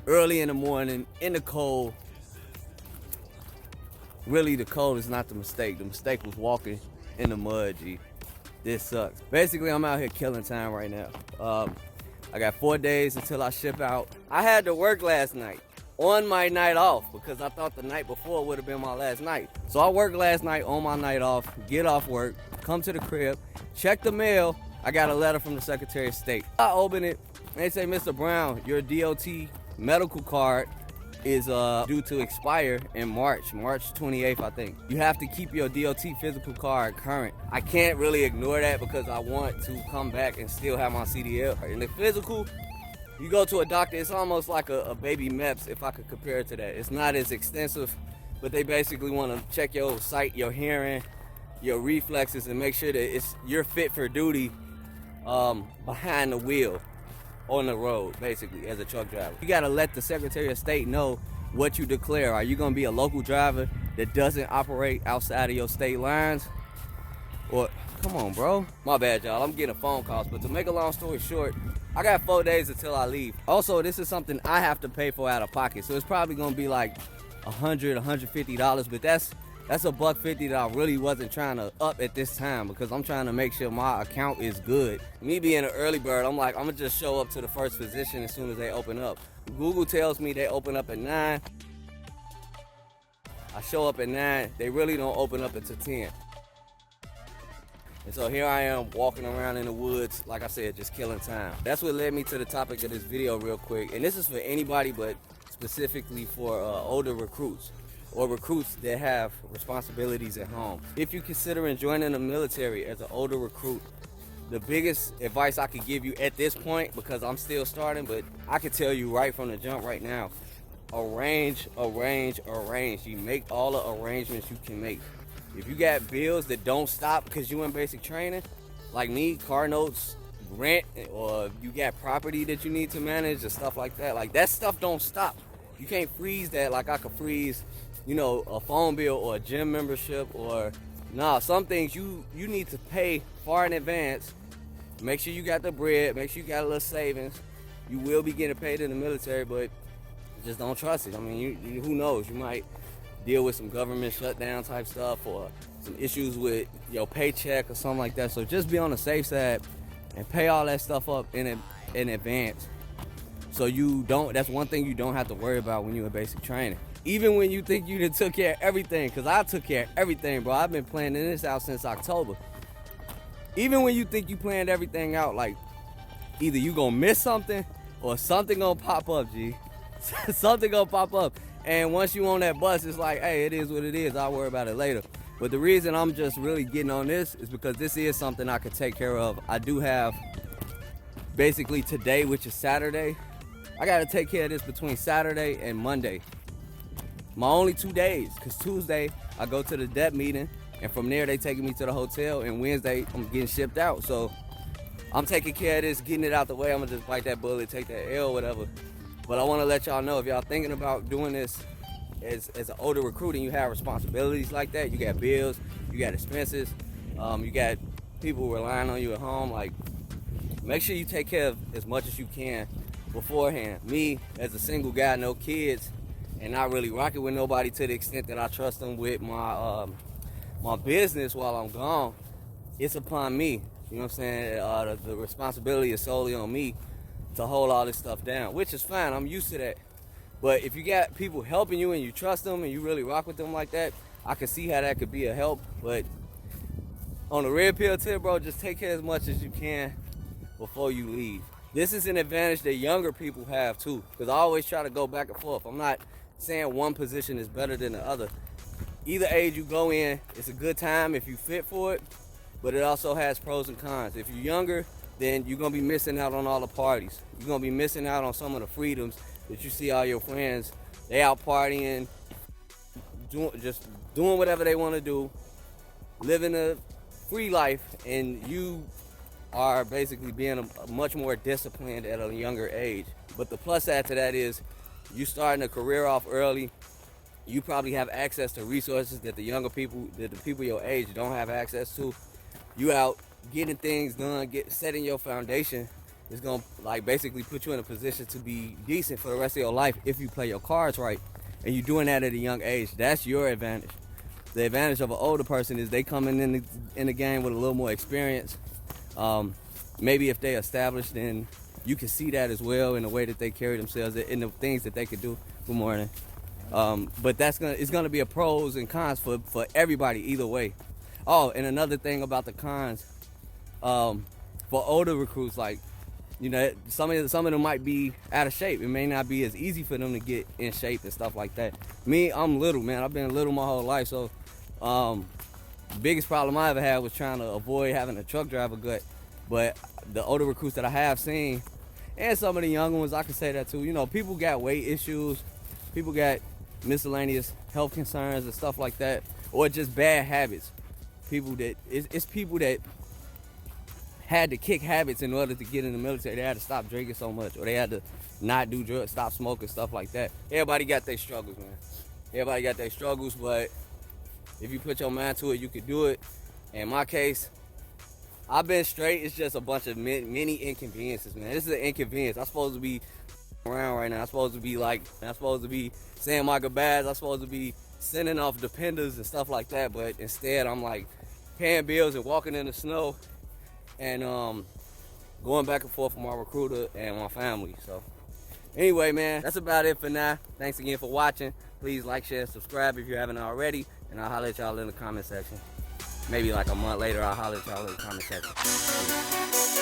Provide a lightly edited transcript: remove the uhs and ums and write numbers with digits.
early in the morning, in the cold. Really, the cold is not the mistake. The mistake was walking in the mud, G. This sucks. Basically, I'm out here killing time right now. I got 4 days until I ship out. I had to work last night on my night off because I thought the night before would have been my last night. So I worked last night on my night off, get off work, come to the crib, check the mail. I got a letter from the Secretary of State. I open it, and they say, Mr. Brown, your DOT medical card is due to expire in March 28th, I think. You have to keep your DOT physical card current. I can't really ignore that because I want to come back and still have my CDL. And the physical, you go to a doctor, it's almost like a baby MEPS, if I could compare it to that. It's not as extensive, but they basically want to check your sight, your hearing, your reflexes, and make sure that you're fit for duty behind the wheel on the road, basically, as a truck driver. You gotta let the Secretary of State know what you declare. Are you gonna be a local driver that doesn't operate outside of your state lines? Or, come on, bro. My bad, y'all, I'm getting phone calls, but to make a long story short, I got 4 days until I leave. Also, this is something I have to pay for out of pocket, so it's probably gonna be like $100, $150, but that's $150 that I really wasn't trying to up at this time because I'm trying to make sure my account is good. Me being an early bird, I'm like, I'm gonna just show up to the first physician as soon as they open up. Google tells me they open up at 9. I show up at 9. They really don't open up until 10. And so here I am walking around in the woods, like I said, just killing time. That's what led me to the topic of this video real quick. And this is for anybody, but specifically for older recruits, or recruits that have responsibilities at home. If you're considering joining the military as an older recruit, the biggest advice I could give you at this point, because I'm still starting, but I can tell you right from the jump right now, arrange. You make all the arrangements you can make. If you got bills that don't stop because you in basic training, like me, car notes, rent, or you got property that you need to manage and stuff like that stuff don't stop. You can't freeze that like I could freeze, a phone bill or a gym membership, or some things you need to pay far in advance. Make sure you got the bread, make sure you got a little savings. You will be getting paid in the military, but just don't trust it. I mean, who knows? You might deal with some government shutdown type stuff or some issues with your paycheck or something like that. So just be on the safe side and pay all that stuff up in advance. So that's one thing you don't have to worry about when you're in basic training. Even when you think you done took care of everything, because I took care of everything, bro. I've been planning this out since October. Even when you think you planned everything out, like either you gonna miss something or something gonna pop up, G. Something gonna pop up. And once you on that bus, it's like, hey, it is what it is. I'll worry about it later. But the reason I'm just really getting on this is because this is something I could take care of. I do have basically today, which is Saturday. I gotta take care of this between Saturday and Monday. My only 2 days, because Tuesday I go to the debt meeting, and from there they taking me to the hotel, and Wednesday I'm getting shipped out. So I'm taking care of this, getting it out the way. I'm gonna just bite that bullet, take that L, whatever. But I wanna let y'all know, if y'all thinking about doing this as an older recruit and you have responsibilities like that, you got bills, you got expenses, you got people relying on you at home, like, make sure you take care of as much as you can beforehand. Me, as a single guy, no kids, and not really rocking with nobody to the extent that I trust them with my my business while I'm gone, it's upon me. You know what I'm saying? The responsibility is solely on me to hold all this stuff down, which is fine. I'm used to that. But if you got people helping you and you trust them and you really rock with them like that, I can see how that could be a help. But on the red pill tip, bro, just take care as much as you can before you leave. This is an advantage that younger people have too, because I always try to go back and forth. I'm not saying one position is better than the other. Either age you go in, it's a good time if you fit for it, but it also has pros and cons. If you're younger, then you're gonna be missing out on all the parties. You're gonna be missing out on some of the freedoms that you see all your friends, they out partying, doing whatever they wanna do, living a free life, and you are basically being a much more disciplined at a younger age. But the plus side to that is you starting a career off early. You probably have access to resources that the people your age don't have access to. You out getting things done, setting your foundation, It's gonna like basically put you in a position to be decent for the rest of your life if you play your cards right, and you're doing that at a young age. That's your advantage. The advantage of an older person is they coming in the game with a little more experience. Maybe if they established, then you can see that as well in the way that they carry themselves, in the things that they could do. Good morning. But it's gonna be a pros and cons for everybody either way. Oh, and another thing about the cons, for older recruits, like, you know, some of them might be out of shape. It may not be as easy for them to get in shape and stuff like that. Me, I'm little, man. I've been little my whole life, so biggest problem I ever had was trying to avoid having a truck driver gut. But the older recruits that I have seen, and some of the younger ones, I can say that too. You know, people got weight issues, people got miscellaneous health concerns and stuff like that, or just bad habits. It's people that had to kick habits in order to get in the military. They had to stop drinking so much, or they had to not do drugs, stop smoking, stuff like that. Everybody got their struggles, man. Everybody got their struggles, but if you put your mind to it, you can do it. In my case, I've been straight. It's just a bunch of many inconveniences, man. This is an inconvenience. I'm supposed to be around right now. I'm supposed to be saying my goodbyes. I'm supposed to be sending off dependers and stuff like that, but instead I'm like paying bills and walking in the snow and going back and forth with my recruiter and my family. So anyway, man, that's about it for now. Thanks again for watching. Please like, share, subscribe if you haven't already, and I'll holler at y'all in the comment section. Maybe like a month later, I'll holler at y'all in the comment section.